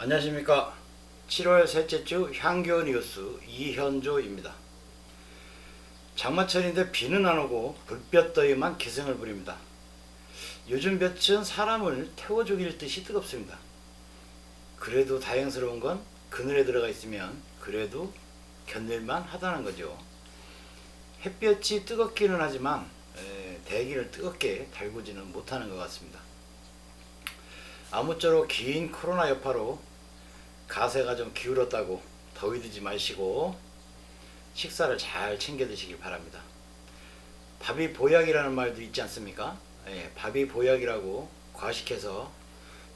안녕하십니까. 7월 셋째 주 향교 뉴스 이현조입니다. 장마철인데 비는 안 오고 불볕더위만 기승을 부립니다. 요즘 볕은 사람을 태워 죽일 듯이 뜨겁습니다. 그래도 다행스러운 건 그늘에 들어가 있으면 그래도 견딜만 하다는 거죠. 햇볕이 뜨겁기는 하지만 대기를 뜨겁게 달구지는 못하는 것 같습니다. 아무쪼록 긴 코로나 여파로 가세가 좀 기울었다고 더위 드지 마시고 식사를 잘 챙겨 드시길 바랍니다. 밥이 보약이라는 말도 있지 않습니까? 밥이 보약이라고 과식해서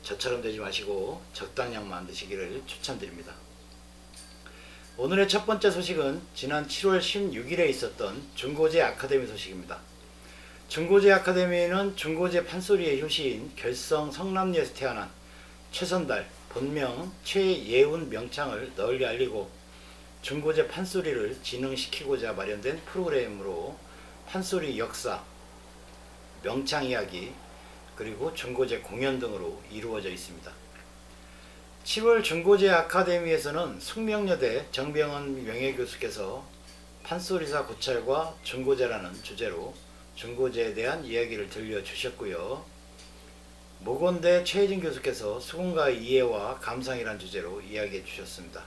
저처럼 되지 마시고 적당량만 드시기를 추천드립니다. 오늘의 첫 번째 소식은 지난 7월 16일에 있었던 중고제 아카데미 소식입니다. 중고제 아카데미는 중고제 판소리의 효시인 결성 성남리에서 태어난 최선달, 본명 최예운 명창을 널리 알리고 중고제 판소리를 진흥시키고자 마련된 프로그램으로 판소리 역사, 명창 이야기, 그리고 중고제 공연 등으로 이루어져 있습니다. 7월 중고제 아카데미에서는 숙명여대 정병헌 명예교수께서 판소리사 고찰과 중고제라는 주제로 중고제에 대한 이야기를 들려주셨고요. 모건대 최혜진 교수께서 수군가의 이해와 감상이란 주제로 이야기해 주셨습니다.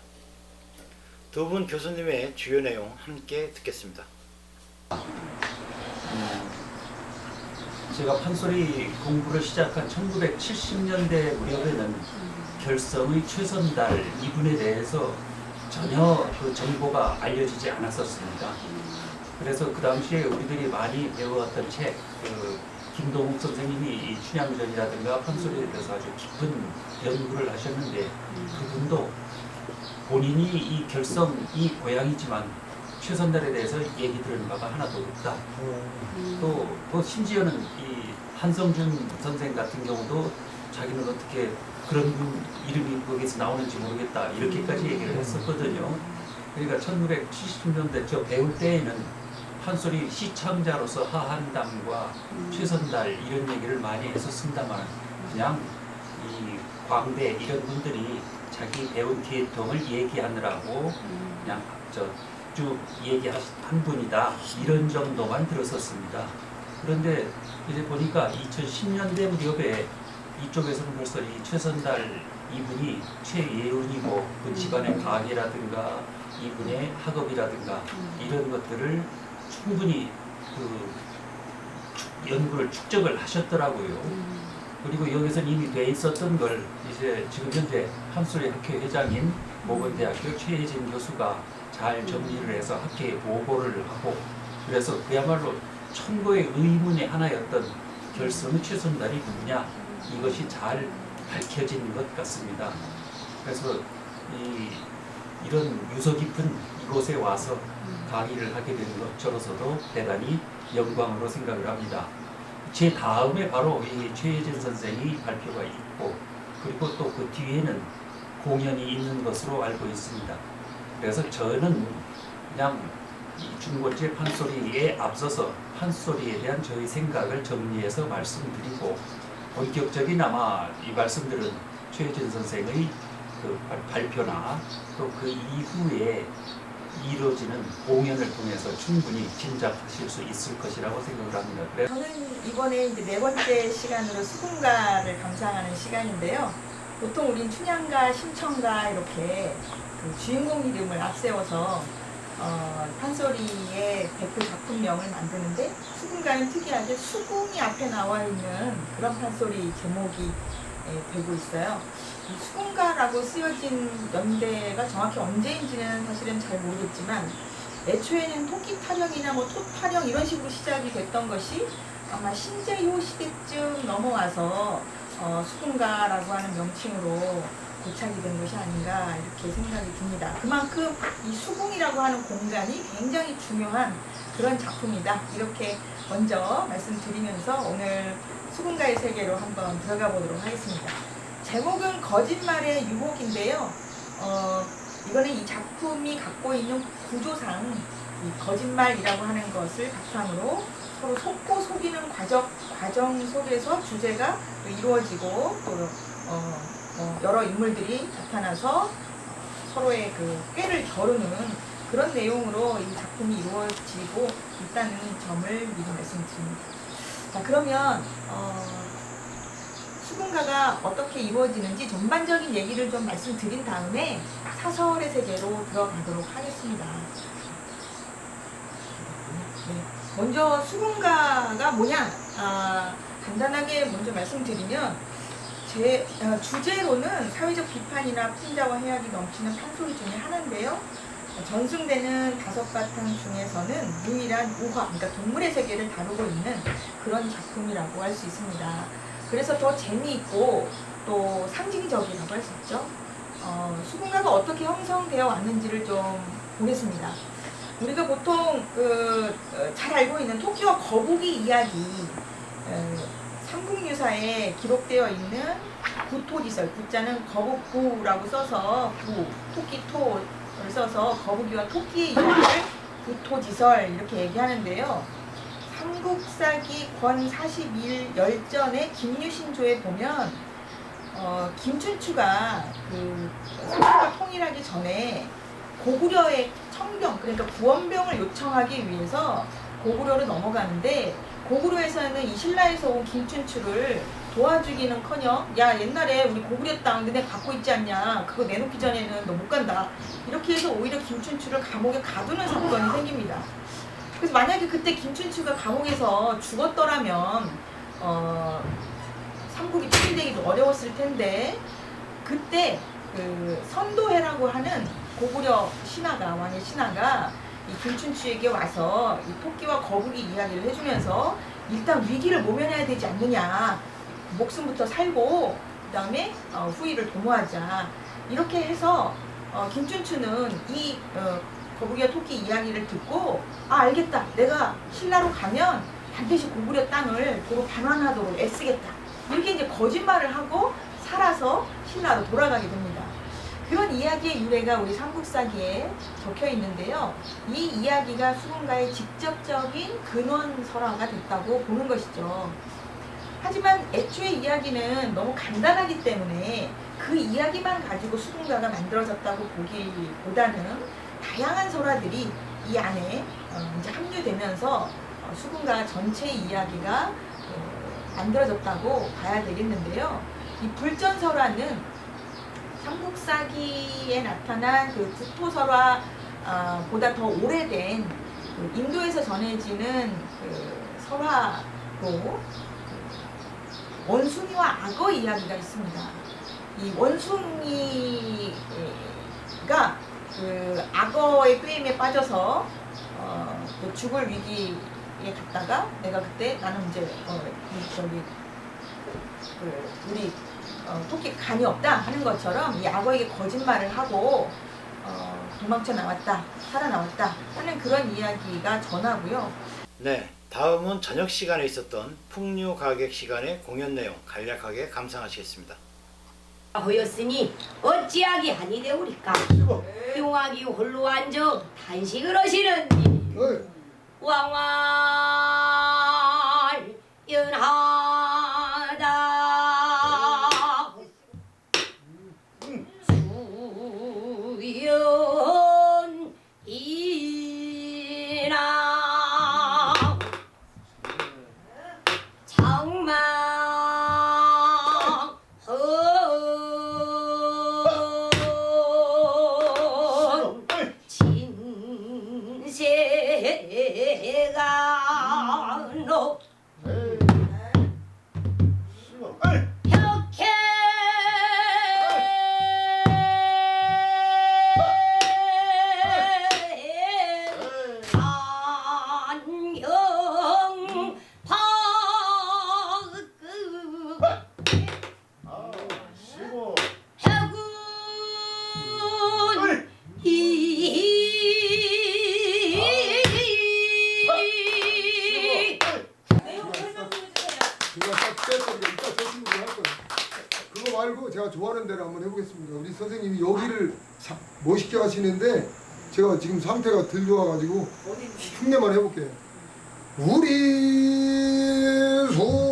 두 분 교수님의 주요 내용 함께 듣겠습니다. 제가 판소리 공부를 시작한 1970년대 무렵에는 결성의 최선달 이분에 대해서 전혀 그 정보가 알려지지 않았었습니다. 그래서 그 당시에 우리들이 많이 배워왔던 책, 김동욱 선생님이 이 춘향전이라든가 판소리에 대해서 아주 깊은 연구를 하셨는데 그분도 본인이 이 결성이 고향이지만 최선달에 대해서 얘기 들은 바가 하나도 없다. 또 심지어는 이 한성준 선생 같은 경우도 자기는 어떻게 그런 이름이 거기서 나오는지 모르겠다 이렇게까지 얘기를 했었거든요. 그러니까 1970년대 저 배울 때에는 판소리 시청자로서 하한담과 최선달 이런 얘기를 많이 했었습니다만 그냥 이 광대 이런 분들이 자기 배운 계통을 얘기하느라고 그냥 쭉 얘기한 분이다 이런 정도만 들었었습니다. 그런데 이제 보니까 2010년대 무렵에 이쪽에서는 벌써 이 최선달 이분이 최예운이고 그 집안의 가계라든가 이분의 학업이라든가 이런 것들을 충분히 그 연구를 축적을 하셨더라고요. 그리고 여기서 이미 돼 있었던 걸 이제 지금 현재 판소리 학회 회장인 모건대학교 최혜진 교수가 잘 정리를 해서 학회에 보고를 하고 그래서 그야말로 천고의 의문의 하나였던 결성의 최선달이 누구냐 이것이 잘 밝혀진 것 같습니다. 그래서 이런 유서 깊은 이곳에 와서 강의를 하게 된 것 저로서도 대단히 영광으로 생각을 합니다. 제 다음에 바로 이 최혜진 선생이 발표가 있고 그리고 또 그 뒤에는 공연이 있는 것으로 알고 있습니다. 그래서 저는 그냥 이 중고제 판소리에 앞서서 판소리에 대한 저희 생각을 정리해서 말씀드리고 본격적인 아마 이 말씀들은 최혜진 선생의 그 발표나 또 그 이후에 이루어지는 공연을 통해서 충분히 짐작하실 수 있을 것이라고 생각을 합니다. 저는 이번에 이제 네 번째 시간으로 수군가를 감상하는 시간인데요. 보통 우린 춘향가, 심청가 이렇게 그 주인공 이름을 앞세워서 판소리의 대표 작품명을 만드는데 수군가는 특이하게 수궁이 앞에 나와 있는 그런 판소리 제목이 되고 있어요. 이 수군가라고 쓰여진 연대가 정확히 언제인지는 사실은 잘 모르겠지만 애초에는 토끼 타령이나 뭐 토 타령 이런 식으로 시작이 됐던 것이 아마 신제효 시대쯤 넘어와서 수군가라고 하는 명칭으로 고착이 된 것이 아닌가 이렇게 생각이 듭니다. 그만큼 이 수궁이라고 하는 공간이 굉장히 중요한 그런 작품이다. 이렇게 먼저 말씀드리면서 오늘 수군가의 세계로 한번 들어가 보도록 하겠습니다. 제목은 거짓말의 유혹인데요. 이거는 이 작품이 갖고 있는 구조상 이 거짓말이라고 하는 것을 바탕으로 서로 속고 속이는 과정 속에서 주제가 또 이루어지고 또 여러 인물들이 나타나서 서로의 그 꾀를 겨루는 그런 내용으로 이 작품이 이루어지고 있다는 점을 미리 말씀드립니다. 자, 그러면 수군가가 어떻게 이루어지는지 전반적인 얘기를 좀 말씀드린 다음에 사설의 세계로 들어가도록 하겠습니다. 네. 먼저 수군가가 뭐냐? 간단하게 먼저 말씀드리면 주제로는 사회적 비판이나 풍자와 해악이 넘치는 판소리 중에 하나인데요. 전승되는 5바탕 중에서는 유일한 우화, 그러니까 동물의 세계를 다루고 있는 그런 작품이라고 할 수 있습니다. 그래서 더 재미있고 또 상징적이라고 할 수 있죠. 수군가가 어떻게 형성되어 왔는지를 좀 보겠습니다. 우리가 보통 잘 알고 있는 토끼와 거북이 이야기, 삼국유사에 기록되어 있는 구토지설, 구자는 거북구라고 써서 토끼토를 써서 거북이와 토끼의 이야기를 구토지설 이렇게 얘기하는데요. 삼국사기 권 41 열전의 김유신조에 보면 김춘추가 그 삼국을 통일하기 전에 고구려의 청병, 그러니까 구원병을 요청하기 위해서 고구려로 넘어가는데, 고구려에서는 이 신라에서 온 김춘추를 도와주기는커녕 야, 옛날에 우리 고구려 땅 너네 갖고 있지 않냐, 그거 내놓기 전에는 너 못 간다, 이렇게 해서 오히려 김춘추를 감옥에 가두는 사건이 생깁니다. 그래서 만약에 그때 김춘추가 감옥에서 죽었더라면 삼국이 통일되기도 어려웠을 텐데, 그때 그 선도해라고 하는 고구려 신하가, 왕의 신하가 이 김춘추에게 와서 이 토끼와 거북이 이야기를 해주면서 일단 위기를 모면해야 되지 않느냐, 목숨부터 살고 그 다음에 후위를 도모하자, 이렇게 해서 김춘추는 이 거북이와 토끼 이야기를 듣고 알겠다, 내가 신라로 가면 반드시 고구려 땅을 도로 반환하도록 애쓰겠다, 이렇게 이제 거짓말을 하고 살아서 신라로 돌아가게 됩니다. 그런 이야기의 유래가 우리 삼국사기에 적혀 있는데요. 이 이야기가 수군가의 직접적인 근원설화가 됐다고 보는 것이죠. 하지만 애초에 이야기는 너무 간단하기 때문에 그 이야기만 가지고 수군가가 만들어졌다고 보기보다는 다양한 설화들이 이 안에 이제 합류되면서 수군가 전체의 이야기가 만들어졌다고 봐야 되겠는데요. 이 불전설화는 삼국사기에 나타난 그 구토설화 보다 더 오래된 그 인도에서 전해지는 그 설화로 원숭이와 악어 이야기가 있습니다. 이 원숭이가 그 악어의 꾀임에 빠져서 그 죽을 위기에 갔다가, 내가 그때 나는 이제 우리 토끼 간이 없다 하는 것처럼 이 악어에게 거짓말을 하고 도망쳐 나왔다, 살아나왔다 하는 그런 이야기가 전하고요. 네, 다음은 저녁 시간에 있었던 풍류 가객 시간의 공연 내용 간략하게 감상하시겠습니다. 하였으니 어찌하기 하니 되오리까. 용왕이 홀로 앉아 단식을 하시는니 왕활 연하다. 수연이나 장마 진세가 너 혁해 안경 박그 해군 그거 말고 제가 좋아하는 대로 한번 해보겠습니다. 우리 선생님이 여기를 멋있게 하시는데 제가 지금 상태가 덜 좋아가지고 흉내만 해볼게요. 우리 소공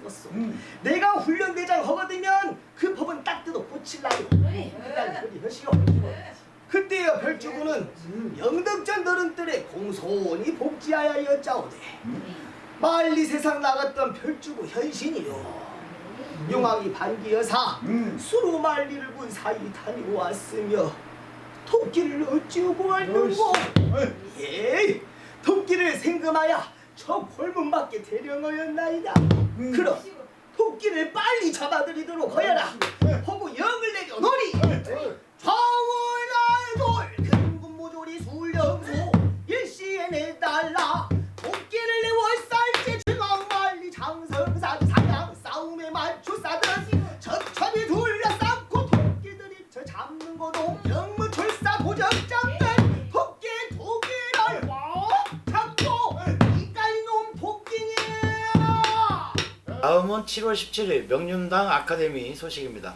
싶었어. 내가 훈련대장 허거되면 그 법은 딱 뜯어 고칠라요. 그날 그리 하시오. 그때여 별주군은 영덕전 너른들의 공손히 복지하여 여짜오되 말리 세상 나갔던 별주부 현신이요. 용왕이 반기여사 수로 말리를 본 사이 다녀왔으며 토끼를 어찌우고 왔는고. 예, 토끼를 생금하여 저 골문밖에 대령하였나이다. 그럼 토끼를 빨리 잡아들이도록 하여라. 허구 영을 내려놓으리. 좌우날돌 근군모조리 술령소 일시에 내달라. 토끼를 내워 쌀지 중앙말리 장성사도 사냥 싸움에 맞춰 싸듯 첩첩이 둘러싸고 토끼들이 저 잡는 것도 영무출사 고적잡는 토끼 토끼를 잡고 이까이놈 토끼니라. 다음은 7월 17일 명륜당 아카데미 소식입니다.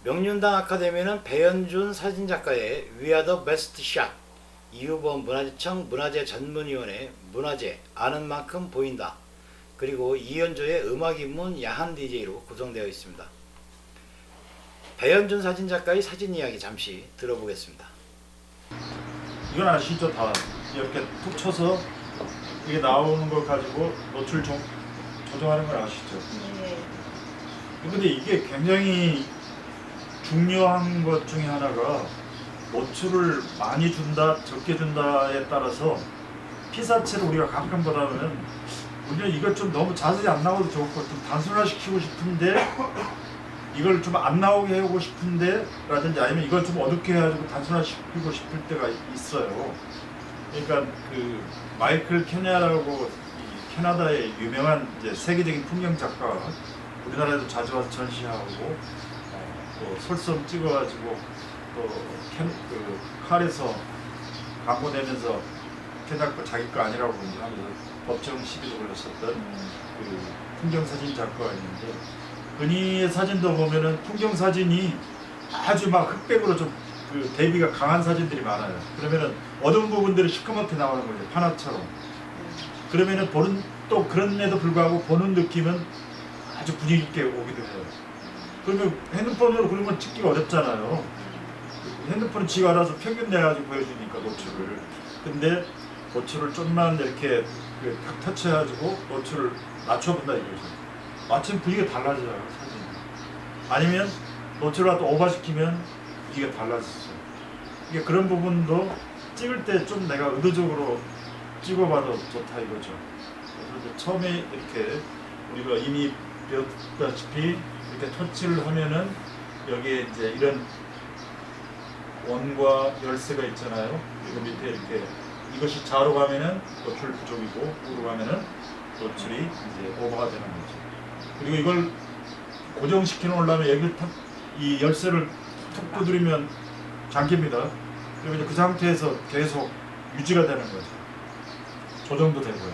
명륜당 아카데미는 배현준 사진작가의 We Are the Best Shot, 이유범 문화재청 문화재전문위원회 문화재 아는 만큼 보인다, 그리고 이현조의 음악 입문 야한 DJ로 구성되어 있습니다. 배현준 사진작가의 사진 이야기 잠시 들어보겠습니다. 이건 아시죠? 다 이렇게 툭 쳐서 이게 나오는 걸 가지고 노출 조정하는 걸 아시죠? 근데 이게 굉장히 중요한 것 중에 하나가 노출을 많이 준다 적게 준다에 따라서 피사체를 우리가 가끔 보다 보면 우리는 이걸 좀 너무 자세히 안 나와도 좋고 좀 단순화시키고 싶은데 이걸 좀 안 나오게 하고 싶은데 라든지 아니면 이걸 좀 어둡게 해가지고 단순화시키고 싶을 때가 있어요. 그러니까 그 마이클 케냐라고 이 캐나다의 유명한 이제 세계적인 풍경 작가가 우리나라에도 자주 와서 전시하고 또 솔섬 찍어가지고 또 그 칼에서 광고 내면서 캐나다 거 자기 거 아니라고 하면서 법정 시비도 걸렸었던 그 풍경사진 작가가 있는데 그의 사진도 보면은 풍경사진이 아주 막 흑백으로 좀 그 대비가 강한 사진들이 많아요. 그러면은 어두운 부분들이 시커멓게 나오는 거죠. 파나처럼. 그러면은 보는 또 그런에도 불구하고 보는 느낌은 아주 분위기 있게 오기도 해요. 그러면 핸드폰으로 그런 건 찍기가 어렵잖아요. 핸드폰은 지가 알아서 평균 내가지고 보여주니까 노출을. 근데 노출을 좀만 이렇게 탁 터치해가지고 노출을 낮춰본다 이거죠. 마침 분위기가 달라져요 사진이. 아니면 노출을 또 오버시키면 이게 달라졌어요. 이게 그런 부분도 찍을 때 좀 내가 의도적으로 찍어봐도 좋다 이거죠. 그래서 이제 처음에 이렇게 우리가 이미 배웠다시피 이렇게 터치를 하면은 여기에 이제 이런 원과 열쇠가 있잖아요. 그리고 밑에 이렇게 이것이 좌로 가면은 노출 부족이고 우로 가면은 노출이 이제 오버가 되는 거죠. 그리고 이걸 고정시켜놓으려면 여기를 탁 이 열쇠를 툭 두드리면 잠깁니다. 그리고 이제 그 상태에서 계속 유지가 되는 거죠. 조정도 되고요.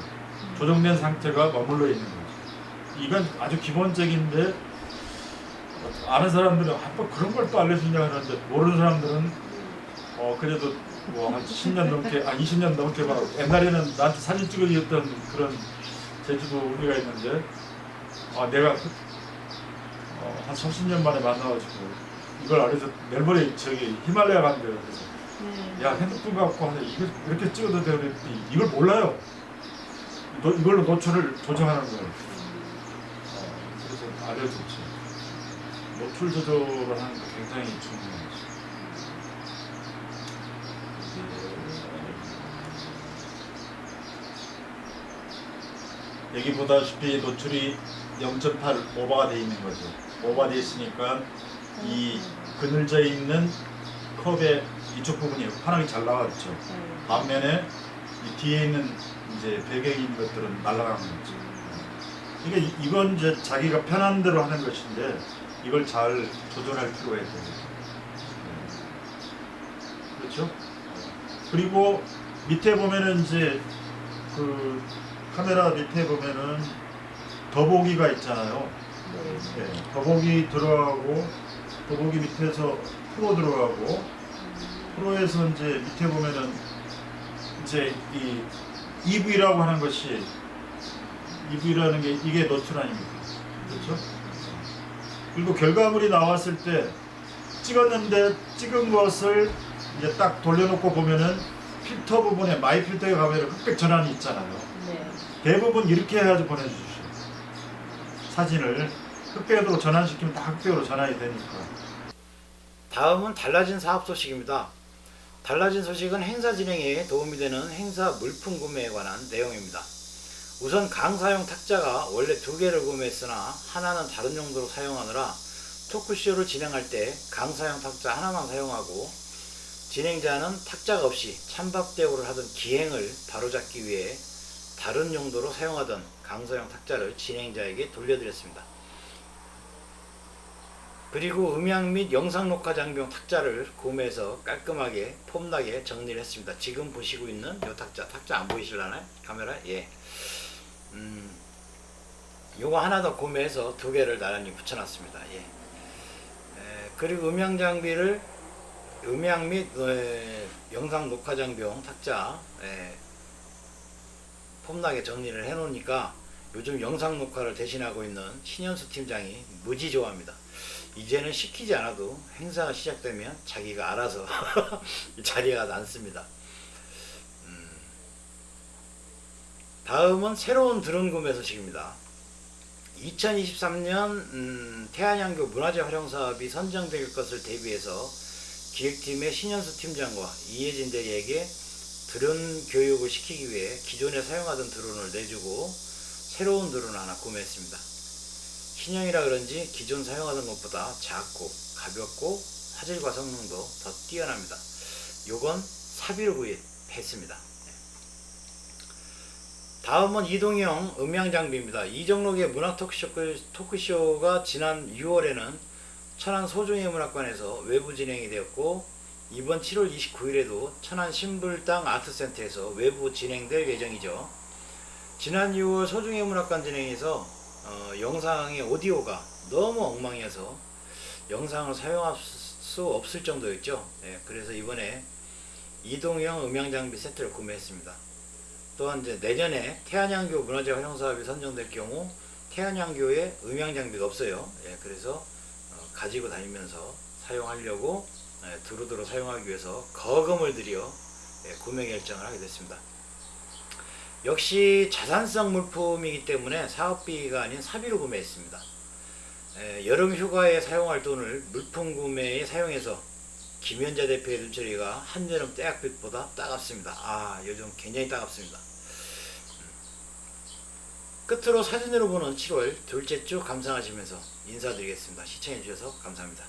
조정된 상태가 머물러 있는 거죠. 이건 아주 기본적인데 아는 사람들은 뭐 그런 걸 또 알려주냐 하는데 모르는 사람들은 그래도 뭐 한 10년 넘게 20년 넘게 막 옛날에는 나한테 사진 찍어주셨던 그런 제주도 우리가 있는데 내가 한 30년 만에 만나가지고 이걸 알려서 멜버른 저기 히말라야 간대요. 그래서 야 핸드폰 갖고 하는데 이거 이렇게 찍어도 되는데 이걸 몰라요. 이걸로 노출을 조정하는 거예요. 그래서 알려줬죠. 노출 조절을 하는 게 굉장히 중요해요. 여기 보다시피 노출이 0.8 오버가 되어 있는 거죠. 오버가 되어 있으니까 이 그늘져 있는 컵의 이쪽 부분이 환하게 잘 나왔죠. 반면에 이 뒤에 있는 이제 배경인 것들은 날아가는 거죠. 그러니까 이건 이제 자기가 편한 대로 하는 것인데 이걸 잘 조절할 필요가 있어요. 그렇죠? 그리고 밑에 보면은 이제 그 카메라 밑에 보면은 더보기가 있잖아요. 네, 더보기 들어가고 더보기 밑에서 프로 들어가고 프로에서 이제 밑에 보면은 이제 이 EV라고 하는 것이 EV라는 게 이게 노출 아닙니까? 그렇죠? 그리고 결과물이 나왔을 때 찍었는데 찍은 것을 이제 딱 돌려놓고 보면은 필터 부분에 마이 필터에 가면 흑백 전환이 있잖아요. 네. 대부분 이렇게 해야지 보내주십시오. 사진을 흑백으로 전환시키면 다 흑백으로 전환이 되니까. 다음은 달라진 사업 소식입니다. 달라진 소식은 행사 진행에 도움이 되는 행사 물품 구매에 관한 내용입니다. 우선 강사용 탁자가 원래 2개를 구매했으나 하나는 다른 용도로 사용하느라 토크쇼를 진행할 때 강사용 탁자 하나만 사용하고 진행자는 탁자가 없이 찬밥 대우를 하던 기행을 바로잡기 위해 다른 용도로 사용하던 강사용 탁자를 진행자에게 돌려드렸습니다. 그리고 음향 및 영상 녹화 장비용 탁자를 구매해서 깔끔하게 폼나게 정리를 했습니다. 지금 보시고 있는 이 탁자 안 보이실라나요? 카메라? 예. 요거 하나 더 구매해서 2개를 나란히 붙여놨습니다. 예. 그리고 음향 장비를 음향 및 영상 녹화 장비용 탁자 폼나게 정리를 해 놓으니까 요즘 영상 녹화를 대신하고 있는 신현수 팀장이 무지 좋아합니다. 이제는 시키지 않아도 행사가 시작되면 자기가 알아서 자리가 남습니다. 다음은 새로운 드론 구매 소식입니다. 2023년 태안양교 문화재 활용 사업이 선정될 것을 대비해서 기획팀의 신현수 팀장과 이혜진 대리에게 드론 교육을 시키기 위해 기존에 사용하던 드론을 내주고 새로운 드론을 하나 구매했습니다. 신형이라 그런지 기존 사용하던 것보다 작고 가볍고 화질과 성능도 더 뛰어납니다. 요건 사비로 구입했습니다. 다음은 이동형 음향 장비입니다. 이정록의 문학 토크쇼가 지난 6월에는 천안 소중예문학관에서 외부 진행이 되었고 이번 7월 29일에도 천안 신불당 아트센터에서 외부 진행될 예정이죠. 지난 6월 소중예문학관 진행에서 영상의 오디오가 너무 엉망이어서 영상을 사용할 수 없을 정도였죠. 그래서 이번에 이동형 음향장비 세트를 구매했습니다. 또한 이제 내년에 태안양교 문화재 활용 사업이 선정될 경우 태안양교에 음향장비가 없어요. 그래서 가지고 다니면서 사용하려고 두루두루 사용하기 위해서 거금을 들여 구매 결정을 하게 됐습니다. 역시 자산성 물품이기 때문에 사업비가 아닌 사비로 구매했습니다. 여름 휴가에 사용할 돈을 물품 구매에 사용해서 김현자 대표의 눈초리가 한여름 떼약빛보다 따갑습니다. 요즘 굉장히 따갑습니다. 끝으로 사진으로 보는 7월 둘째 주 감상하시면서 인사드리겠습니다. 시청해주셔서 감사합니다.